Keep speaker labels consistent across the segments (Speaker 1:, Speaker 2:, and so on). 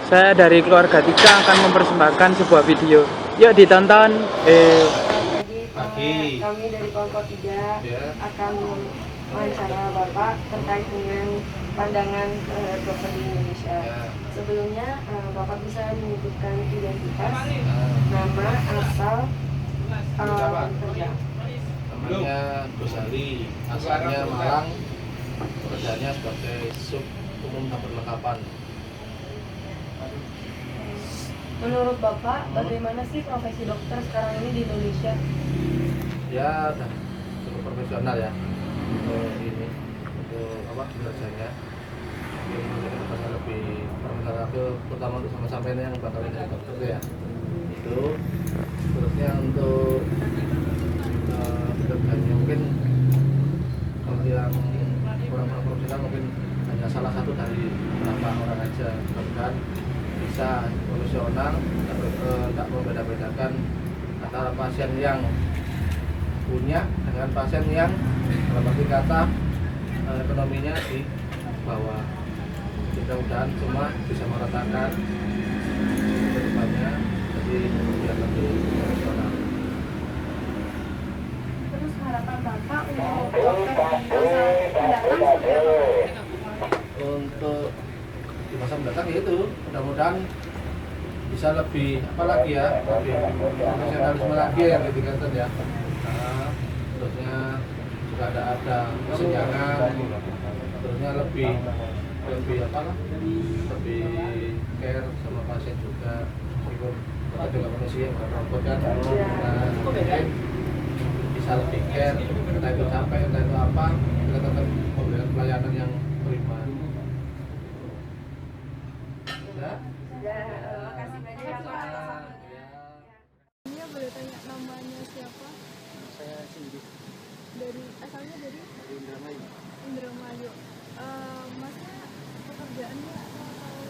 Speaker 1: Saya dari keluarga tiga akan mempersembahkan sebuah video. Yuk ditonton.
Speaker 2: Pagi, kami dari kelompok 3 akan wawancara Bapak terkait dengan pandangan dokter di Indonesia. Sebelumnya Bapak bisa menyebutkan identitas, nama, asal, kerja.
Speaker 3: Namanya Gosali, asalnya Malang, pekerjaannya sebagai sub umum perlengkapan.
Speaker 2: Menurut Bapak, bagaimana sih profesi dokter sekarang ini di Indonesia?
Speaker 3: Ya, udah cukup profesional ya untuk ini, untuk apa kinerjanya. Mungkin lebih profesional itu, terutama untuk sampai yang bakal jadi dokter itu ya. Itu terusnya untuk kinerjanya mungkin kalau yang kurang profesional mungkin hanya salah satu dari beberapa orang aja, bahkan bisa profesional, tidak membeda-bedakan antara pasien yang punya dengan pasien yang dalam arti kata ekonominya di bawah. Mudah-mudahan cuma bisa meratakan ke depannya, jadi biar lebih profesional.
Speaker 2: Terus harapan Bapak untuk dokter di masa mendatang seperti apa?
Speaker 3: Untuk di masa mendatang itu mudah-mudahan bisa lebih apa lagi ya, lebih profesionalisme lagi yang ditingkatkan ya. Nah, terusnya juga ada kesenjangan, terusnya lebih apa lah, lebih care sama pasien juga, meskipun kita juga manusia bukan robot kan. Nah, mungkin bisa lebih care, entah itu capek, entah itu apa, kita tetap memberikan pelayanan yang prima.
Speaker 2: Makasih banyak ya Pak atas waktunya.
Speaker 4: Ini boleh tanya namanya siapa?
Speaker 5: Saya Cindy
Speaker 4: Dari asalnya dari
Speaker 5: Indramayu.
Speaker 4: Indramayu. Masnya pekerjaannya atau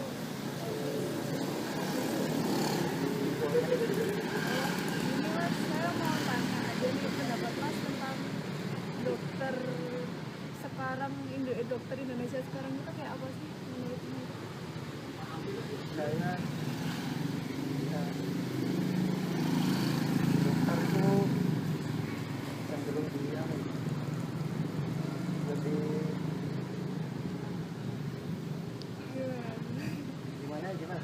Speaker 4: ini mas, saya mau tanya aja nih pendapat mas tentang dokter sekarang, dokter Indonesia sekarang itu kayak apa sih menurut mas?
Speaker 5: Saya ya, dokter itu cenderung dia lebih gimana gimana?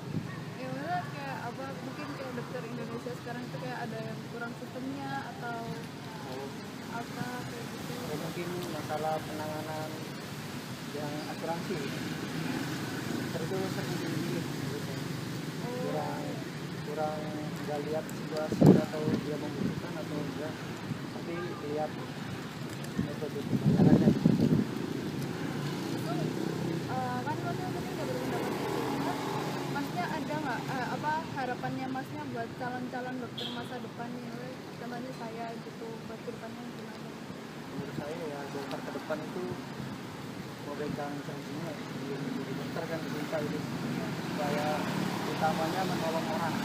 Speaker 4: Ya maksudnya kayak apa, mungkin kayak dokter Indonesia sekarang itu kayak ada yang kurang sistemnya atau apa kayak gitu.
Speaker 5: Ya, mungkin masalah penanganan yang asuransi dokter itu sering tinggi gitu. kurang nggak lihat situasi atau dia membutuhkan atau enggak, tapi lihat metode penanganannya.
Speaker 4: Kan masnya tadi udah berpendapat gitu. Kan masnya ada nggak apa harapannya masnya buat calon-calon dokter masa depan nih, contohnya saya gitu, buat kedepannya gimana?
Speaker 5: Menurut saya ya dokter ke depan itu mau pegang janjinya di dokter kan diminta itu supaya utamanya menolong orang.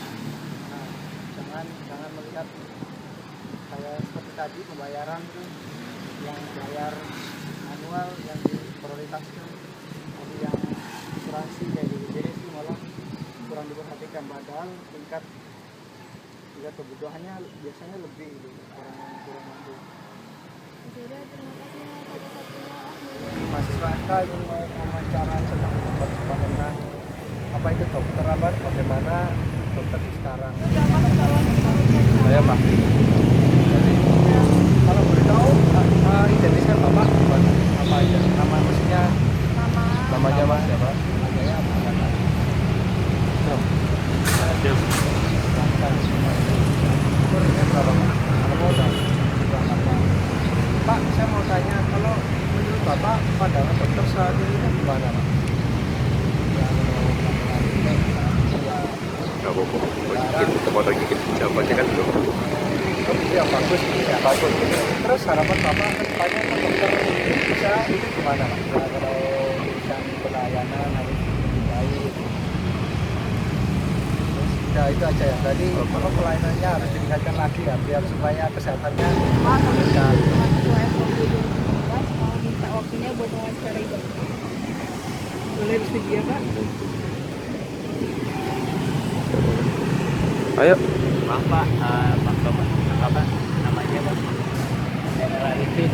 Speaker 5: Nah, jangan melihat kayak seperti tadi pembayaran itu yang bayar manual yang diprioritaskan, tapi yang asuransi kayak di BPJS itu malah kurang diperhatikan, padahal tingkat kebutuhannya biasanya lebih gitu, orang yang kurang mampu.
Speaker 4: Jadi terima kasih satu-satunya
Speaker 5: Mahasiswa FK ingin mau wawancara tentang bagaimana apa itu dokter, apa bagaimana dokter di sekarang. Saya Pak. Jadi kalau boleh tahu identitasnya Bapak gimana? Apa aja? Nama maksudnya? Namanya Mas siapa? Namanya apa? Jam. Umurnya berapa Pak? Kalau mau tahu. Pak, saya mau tanya, kalau menurut Bapak pandangan dokter saat ini gimana Pak?
Speaker 6: Gak apa-apa, kita mau lagi jawabannya kan belum.
Speaker 5: Ya bagus, ya bagus. Terus harapan Bapak ke depannya ke dokter Indonesia itu gimana Pak? Ya, kalau urusan pelayanan harus lebih baik. Terus ya itu aja ya. Tadi apa pelayanannya harus ditingkatkan lagi ya, biar supaya kesehatannya meningkat.
Speaker 4: mau minta waktunya buat wawancara dokter. Boleh bersedia Pak?
Speaker 1: Ayo.
Speaker 5: Bapak, apa namanya Pak? Zainal Arifin.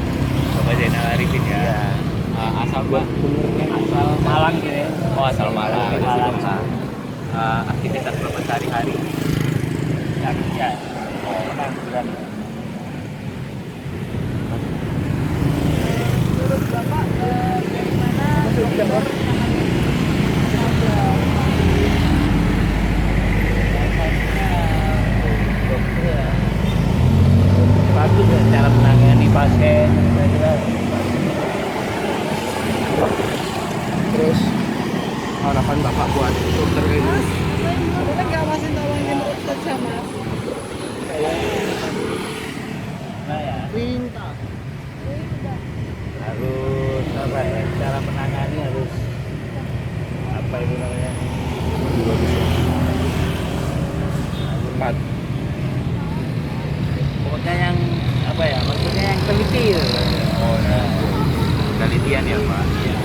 Speaker 6: Bapak Zainal Arifin ya.
Speaker 5: Asal Malang gitu ya.
Speaker 6: Oh, asal Malang.
Speaker 5: Malang.
Speaker 6: Aktivitas Bapak sehari-hari.
Speaker 5: Ya. Pengangguran.
Speaker 4: Menurut Bapak bagaimana
Speaker 5: Dokter ya. Bagus ya cara menangani pasien.
Speaker 3: Terus harapan Bapak buat dokter kayak gini?
Speaker 4: Kita nggak masih nolongin dokter sama
Speaker 5: Nah ya. Harus apa ya? Cara menangani harus apa itu namanya?
Speaker 6: Empat.
Speaker 5: Pokoknya yang apa ya? Maksudnya yang teliti gitu.
Speaker 6: Oh, nah. Penelitian ya Pak. Iya.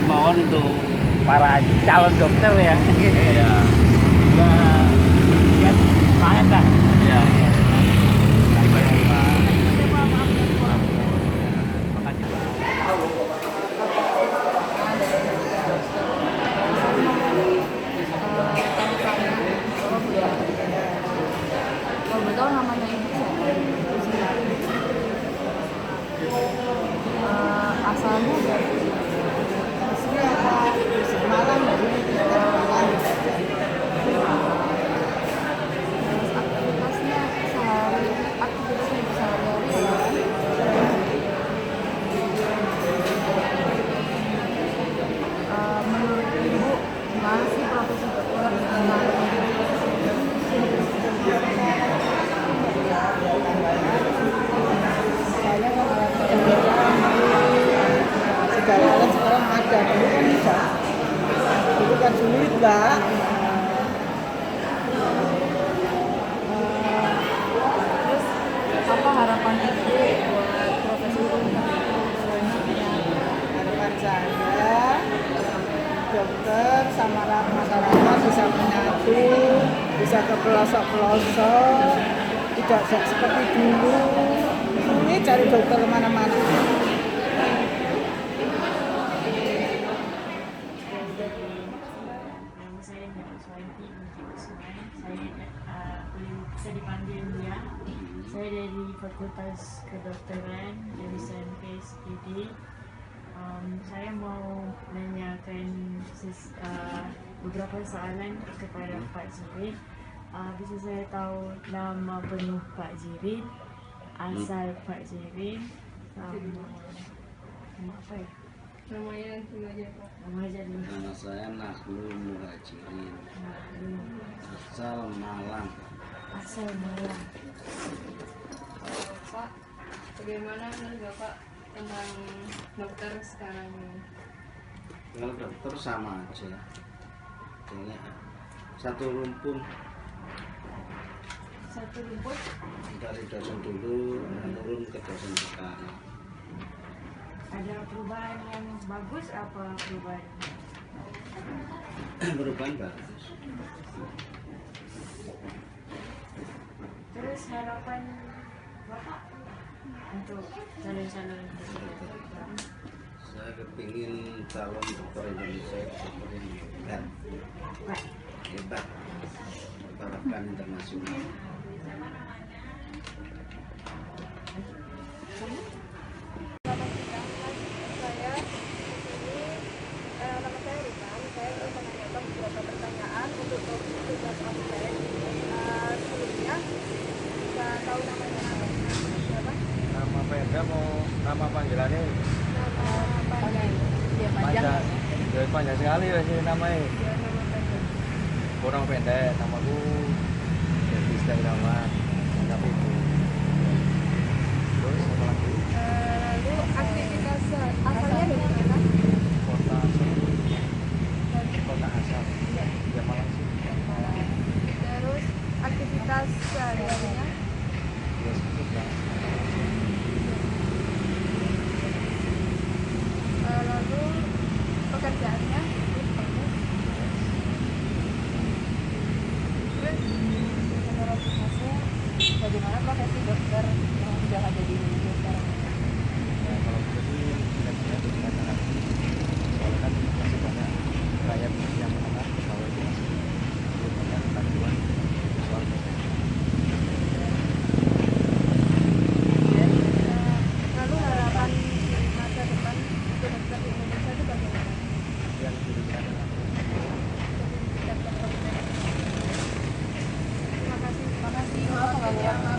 Speaker 5: Mohon untuk para calon dokter ya.
Speaker 6: Iya.
Speaker 5: Ya semangat lah.
Speaker 6: Iya.
Speaker 2: Kalau boleh tahu namanya ibu siapa? Asalnya dari sini apa? Malang dari Malang. Terus aktivitasnya sehari-hari menurut ibu gimana sih profesi dokter?
Speaker 7: Soalnya kan alat canggih segala alat sekarang ada, dulu kan tidak. Dulu kan sulit, Mbak.
Speaker 2: Terus apa harapan ibu buat profesi dokter selanjutnya?
Speaker 7: Harapan saya dokter sama masyarakat bisa menyatu, bisa ke pelosok-pelosok, tidak seperti dulu. Sulit cari dokter kemana-mana.
Speaker 8: Nama saya Nyonya Suwanti binti Usman. Saya bisa dipanggil Lia. Saya dari Fakultas Kedokteran jurusan PSPD. Saya mau menanyakan beberapa soalan kepada Pak Jirin. Bisa saya tahu nama penuh Pak Jirin, asal Pak Jirin, sama apa ya?
Speaker 2: Namanya dulu aja Pak.
Speaker 8: Nama aja dulu.
Speaker 9: Nama saya Nahlul Muhajirin, asal Malang.
Speaker 8: Asal Malang.
Speaker 2: Pak, bagaimana menurut Bapak tentang dokter sekarang ini?
Speaker 9: Kalau dokter sama aja, kayaknya satu rumpun
Speaker 8: Satu rumput.
Speaker 9: dari dosen dulu menurun ke dosen sekarang.
Speaker 8: Ada perubahan yang bagus apa perubahan?
Speaker 9: Perubahan bagus.
Speaker 8: Terus harapan Bapak untuk calon-calon dokter?
Speaker 9: Saya kepingin calon dokter Indonesia seperti hebat, hebat, bertarafkan internasional.
Speaker 4: Nama saya Ritan. Saya ingin menanyakan beberapa pertanyaan untuk tugas absen. Sebelumnya bisa tahu namanya siapa?
Speaker 5: Nama Penda mau nama panggilannya
Speaker 4: Nama panjang. Ya
Speaker 5: panjang. Jadi panjang sekali ya sih namanya.
Speaker 4: Ya, nama panjang.
Speaker 5: Kurang pendek, namaku jadi Instagraman, tapi itu. Terus apa lagi?
Speaker 4: Lalu aktivitas asalnya dari mana?
Speaker 5: Kota asal. Ya Malang sih.
Speaker 4: Terus aktivitas sehari-harinya?
Speaker 5: Ya sebut lah.
Speaker 2: teman-teman ya.